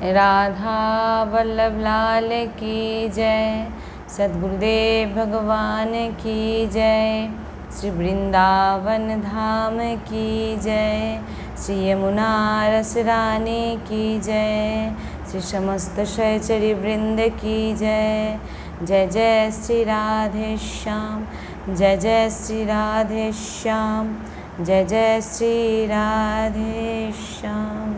राधा वल्लभ लाल की जय। सद्गुरुदेव भगवान की जय। श्री वृंदावन धाम की जय। श्री यमुना रस रानी की जय। श्री समस्त सहचरी वृंद की जय। जय जय श्री राधे श्याम। जय जय श्री राधे श्याम। जय जय श्री राधे श्याम।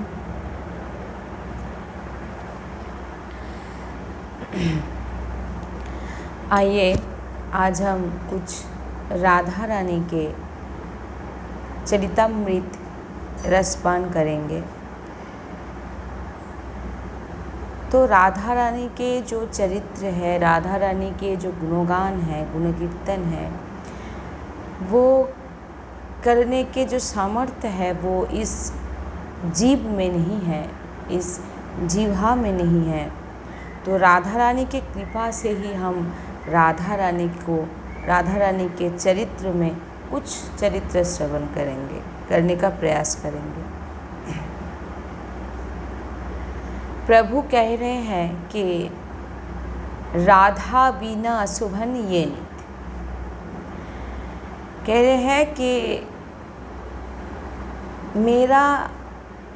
आइए आज हम कुछ राधा रानी के चरितामृत रसपान करेंगे। तो राधा रानी के जो चरित्र है, राधा रानी के जो गुणगान है, गुण कीर्तन है, वो करने के जो सामर्थ्य है वो इस जीव में नहीं है, इस जीवा में नहीं है। तो राधा रानी के कृपा से ही हम राधा रानी के चरित्र में कुछ चरित्र श्रवण करेंगे, करने का प्रयास करेंगे। प्रभु कह रहे हैं कि राधा बिना शुभन ये नित। कह रहे हैं कि मेरा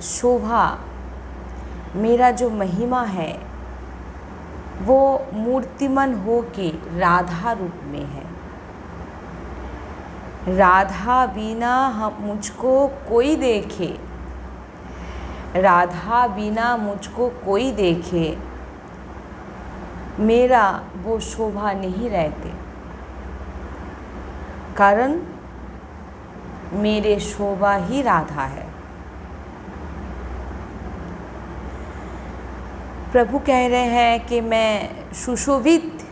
शोभा, मेरा जो महिमा है वो मूर्तिमान हो के राधा रूप में है। राधा बिना हम मुझको कोई देखे, राधा बिना मुझको कोई देखे, मेरा वो शोभा नहीं रहते। कारण मेरे शोभा ही राधा है। प्रभु कह रहे हैं कि मैं सुशोभित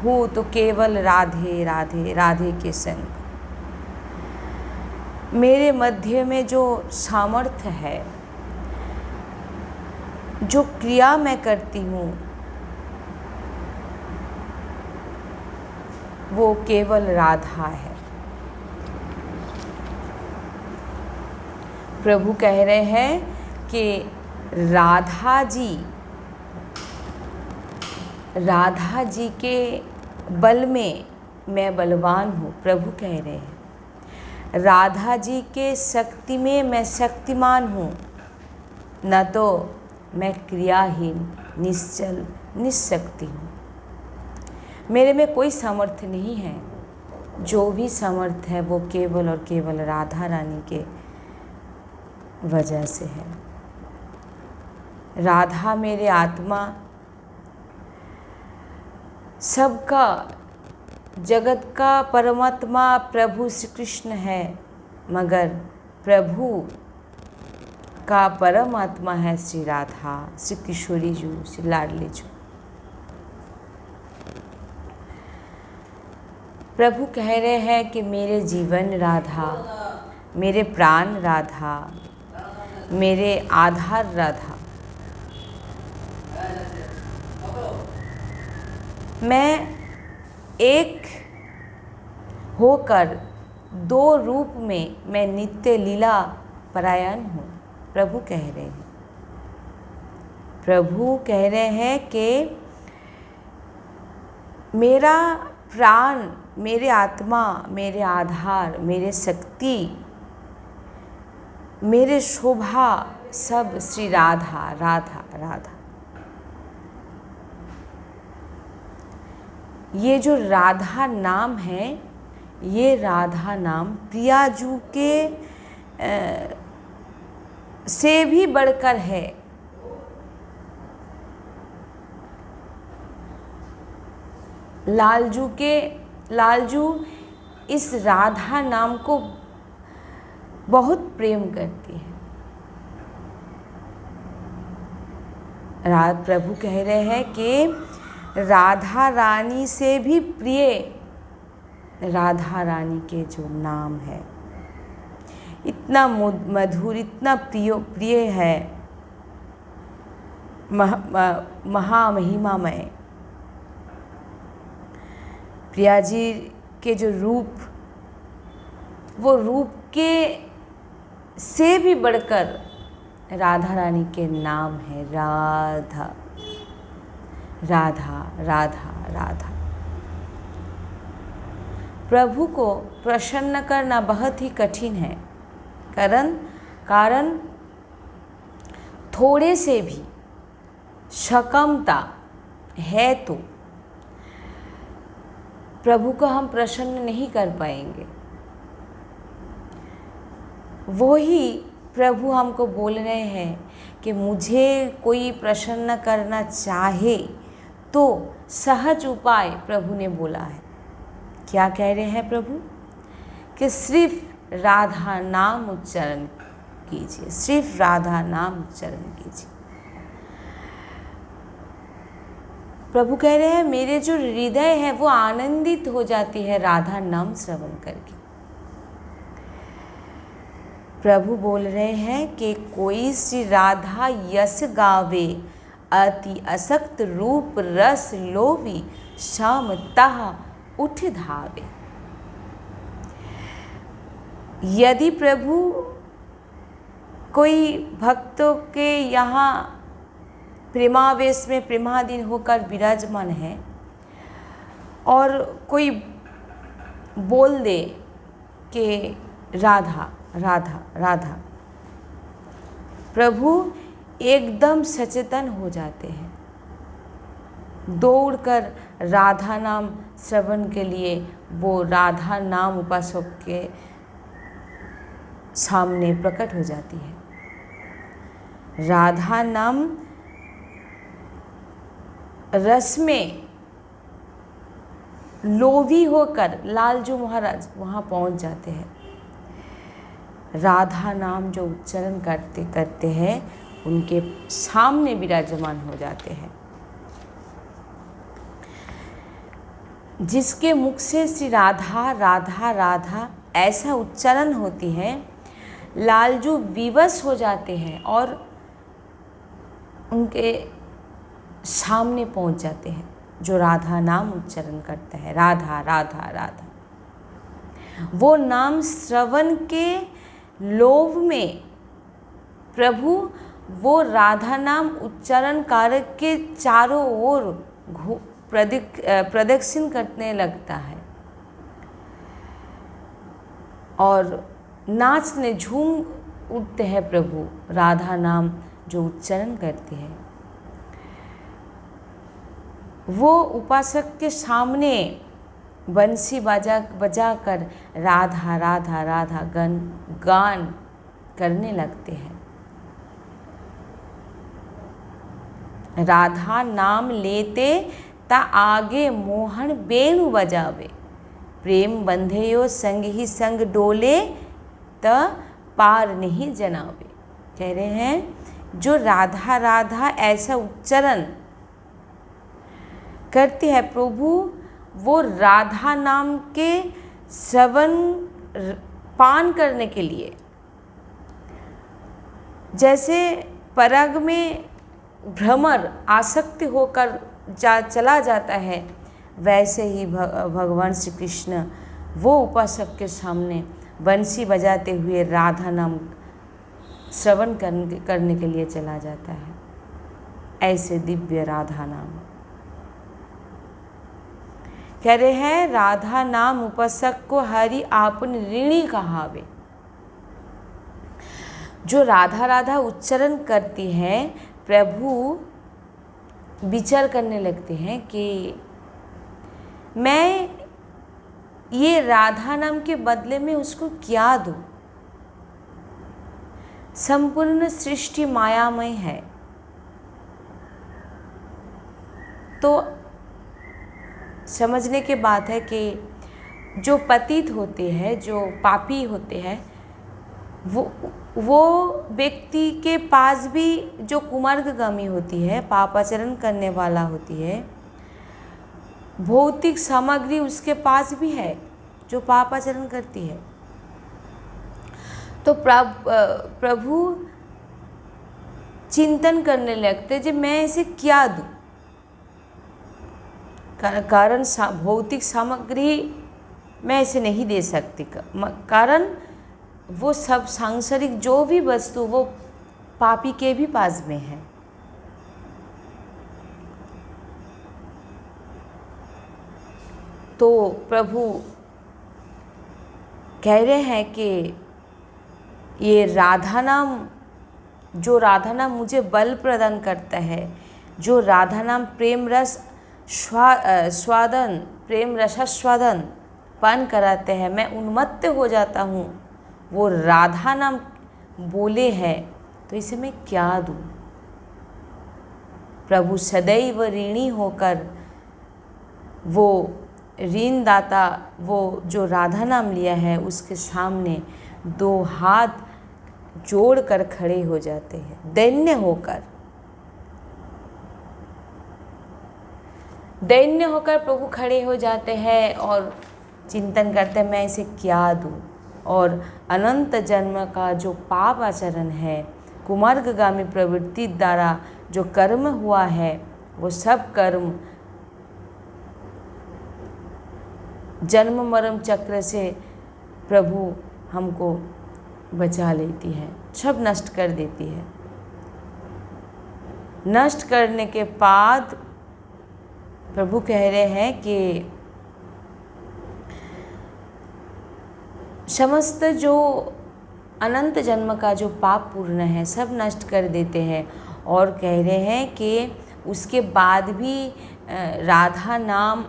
हूँ तो केवल राधे राधे राधे के संग। मेरे मध्य में जो सामर्थ्य है, जो क्रिया मैं करती हूँ, वो केवल राधा है। प्रभु कह रहे हैं कि राधा जी के बल में मैं बलवान हूँ। प्रभु कह रहे हैं राधा जी के शक्ति में मैं शक्तिमान हूँ, न तो मैं क्रियाहीन निश्चल निशक्ति हूँ। मेरे में कोई सामर्थ्य नहीं है। जो भी सामर्थ्य है वो केवल और केवल राधा रानी के वजह से है। राधा मेरे आत्मा, सबका जगत का परमात्मा प्रभु श्री कृष्ण है, मगर प्रभु का परमात्मा है श्री राधा, श्री किशोरी जी, श्री लाडली जी। प्रभु कह रहे हैं कि मेरे जीवन राधा, मेरे प्राण राधा, मेरे आधार राधा। मैं एक होकर दो रूप में मैं नित्य लीला परायण हूँ। प्रभु कह रहे हैं, प्रभु कह रहे हैं कि मेरा प्राण, मेरे आत्मा, मेरे आधार, मेरे शक्ति, मेरे शोभा सब श्री राधा राधा राधा। ये जो राधा नाम है, ये राधा नाम प्रियाजू के से भी बढ़कर है। लालजू इस राधा नाम को बहुत प्रेम करती है। प्रभु कह रहे हैं कि राधा रानी से भी प्रिय राधा रानी के जो नाम है, इतना मधुर, इतना प्रिय है, महामहिमामय। प्रिया जी के जो रूप, वो रूप के से भी बढ़कर राधा रानी के नाम है राधा राधा राधा राधा। प्रभु को प्रसन्न करना बहुत ही कठिन है, कारण थोड़े से भी शकमता है तो प्रभु को हम प्रसन्न नहीं कर पाएंगे। वो ही प्रभु हमको बोल रहे हैं कि मुझे कोई प्रसन्न करना चाहे तो सहज उपाय प्रभु ने बोला है। क्या कह रहे हैं प्रभु? कि सिर्फ राधा नाम उच्चारण कीजिए, सिर्फ राधा नाम उच्चारण कीजिए। प्रभु कह रहे हैं मेरे जो हृदय है वो आनंदित हो जाती है राधा नाम श्रवण करके। प्रभु बोल रहे हैं कि कोई श्री राधा यश गावे, अति असक्त रूप रस लोभी, शाम ताह उठ धावे। यदि प्रभु कोई भक्तों के यहाँ प्रेमावेश में प्रेमाधीन होकर विराजमान है और कोई बोल दे कि राधा राधा राधा, प्रभु एकदम सचेतन हो जाते हैं, दौड़कर राधा नाम श्रवण के लिए वो राधा नाम उपासक के सामने प्रकट हो जाती है। राधा नाम रस में लोभी होकर लालजू महाराज वहाँ पहुँच जाते हैं। राधा नाम जो उच्चारण करते करते हैं उनके सामने विराजमान हो जाते हैं। जिसके मुख से श्री राधा राधा राधा ऐसा उच्चारण होती है, लालजू विवश हो जाते हैं और उनके सामने पहुंच जाते हैं। जो राधा नाम उच्चारण करता है, राधा राधा राधा, वो नाम श्रवण के लोभ में प्रभु वो राधा नाम उच्चारण कारक के चारों ओर प्रदक्षिण करने लगता है और नाचने झूम उठते हैं प्रभु राधा नाम जो उच्चारण करते हैं। वो उपासक के सामने बंसी बजाकर राधा राधा राधा गान करने लगते हैं। राधा नाम लेते ता आगे मोहन बेणु बजावे, प्रेम बंधेयो संग ही संग डोले त पार नहीं जनावे। कह रहे हैं जो राधा राधा ऐसा उच्चारण करते हैं प्रभु, वो राधा नाम के श्रवण पान करने के लिए जैसे पराग में भ्रमर आसक्ति होकर चला जाता है, वैसे ही भगवान श्री कृष्ण वो उपासक के सामने बंसी बजाते हुए राधा नाम श्रवण करने के लिए चला जाता है। ऐसे दिव्य राधा नाम कह रहे हैं, राधा नाम उपासक को हरि आपन ऋणी कहावे। जो राधा राधा उच्चारण करती है प्रभु विचार करने लगते हैं कि मैं ये राधा नाम के बदले में उसको क्या दूँ। संपूर्ण सृष्टि मायामय है, तो समझने की बात है कि जो पतित होते हैं, जो पापी होते हैं, वो व्यक्ति के पास भी जो कुमार्गगामी होती है, पापाचरण करने वाला होती है, भौतिक सामग्री उसके पास भी है जो पापाचरण करती है। तो प्रभु चिंतन करने लगते कि मैं इसे क्या दूँ। कारण भौतिक सामग्री मैं इसे नहीं दे सकती, कारण वो सब सांसारिक जो भी वस्तु वो पापी के भी पास में है। तो प्रभु कह रहे हैं कि ये राधा नाम, जो राधा नाम मुझे बल प्रदान करता है, जो राधा नाम प्रेम रस स्वादन, प्रेम रसास्वादन पान कराते हैं, मैं उन्मत्त हो जाता हूँ, वो राधा नाम बोले हैं, तो इसे मैं क्या दूँ। प्रभु सदैव ऋणी होकर वो ऋणदाता, वो जो राधा नाम लिया है उसके सामने दो हाथ जोड़कर खड़े हो जाते हैं, दैन्य होकर प्रभु खड़े हो जाते हैं और चिंतन करते हैं मैं इसे क्या दूँ। और अनंत जन्म का जो पाप आचरण है, कुमार्गगामी प्रवृत्ति द्वारा जो कर्म हुआ है, वो सब कर्म जन्म मरण चक्र से प्रभु हमको बचा लेती है, सब नष्ट कर देती है। नष्ट करने के बाद प्रभु कह रहे हैं कि समस्त जो अनंत जन्म का जो पाप पूर्ण है सब नष्ट कर देते हैं। और कह रहे हैं कि उसके बाद भी राधा नाम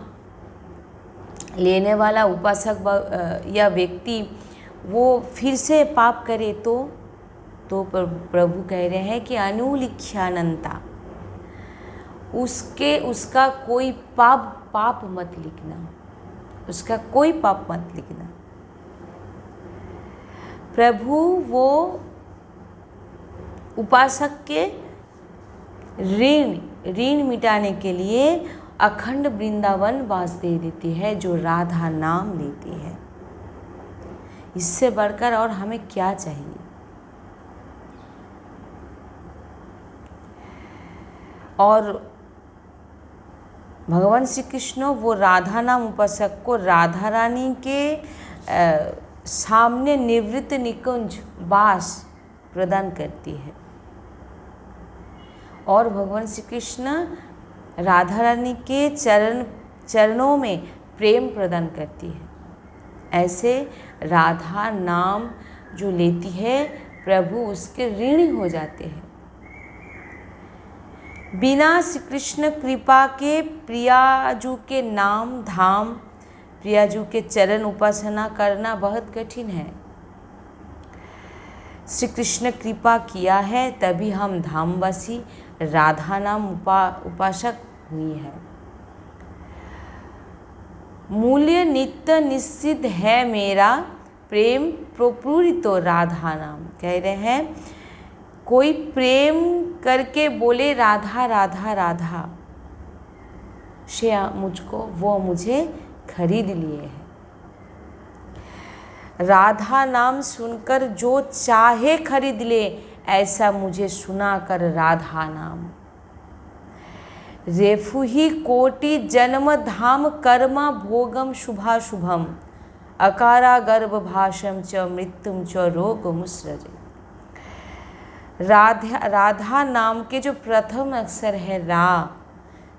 लेने वाला उपासक या व्यक्ति वो फिर से पाप करे तो प्रभु कह रहे हैं कि अनुलिख्यानंता, उसका कोई पाप मत लिखना, उसका कोई पाप मत लिखना। प्रभु वो उपासक के ऋण मिटाने के लिए अखंड वृंदावन वास दे देती है, जो राधा नाम लेती है। इससे बढ़कर और हमें क्या चाहिए। और भगवान श्री कृष्ण वो राधा नाम उपासक को राधा रानी के सामने निवृत्त निकुंज वास प्रदान करती है, और भगवान श्री कृष्ण राधा रानी के चरणों में प्रेम प्रदान करती है। ऐसे राधा नाम जो लेती है प्रभु उसके ऋणी हो जाते हैं। बिना श्री कृष्ण कृपा के प्रियाजू के नाम धाम, प्रियाजू के चरण उपासना करना बहुत कठिन है। श्री कृष्ण कृपा किया है तभी हम धामवासी राधा नाम उपासक हुई है। मूल्य नित्य निश्चित है मेरा, प्रेम प्रपूरितो राधा नाम। कह रहे हैं कोई प्रेम करके बोले राधा राधा राधा, से मुझको वो मुझे खरीद लिए है। राधा नाम सुनकर जो चाहे खरीद ले, ऐसा मुझे सुनाकर राधा नाम। रेफु ही कोटि जन्म धाम कर्मा भोगम शुभाशुभम, अकारा गर्भ भाषम च मृत्युम च रोग मुसृजे। राधा नाम के जो प्रथम अक्षर है रा,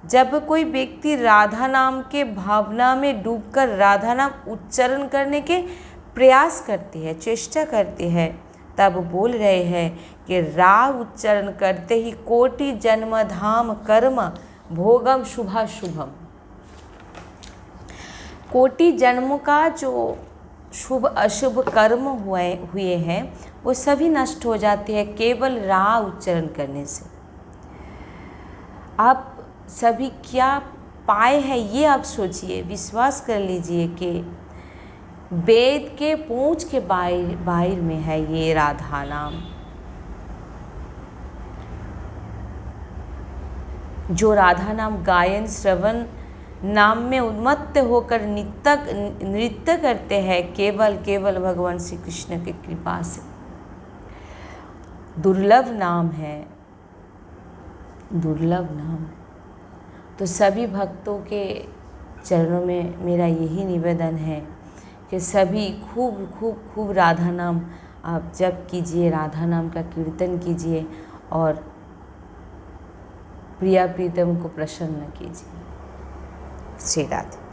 जब कोई व्यक्ति राधा नाम के भावना में डूबकर राधा नाम उच्चारण करने के प्रयास करती है, चेष्टा करती है, तब बोल रहे हैं कि रा उच्चारण करते ही कोटि जन्म धाम कर्म भोगम शुभाशुभम। कोटि जन्म का जो शुभ अशुभ कर्म हुए हैं वो सभी नष्ट हो जाते हैं केवल रा उच्चारण करने से। आप सभी क्या पाए हैं ये आप सोचिए, विश्वास कर लीजिए कि वेद के पूंछ के बाहर में है ये राधा नाम। जो राधा नाम गायन श्रवण नाम में उन्मत्त होकर नृत्य करते हैं केवल भगवान श्री कृष्ण की कृपा से। दुर्लभ नाम है, दुर्लभ नाम। तो सभी भक्तों के चरणों में मेरा यही निवेदन है कि सभी खूब राधा नाम आप जप कीजिए, राधा नाम का कीर्तन कीजिए और प्रिया प्रीतम को प्रसन्न कीजिए। श्री राधे।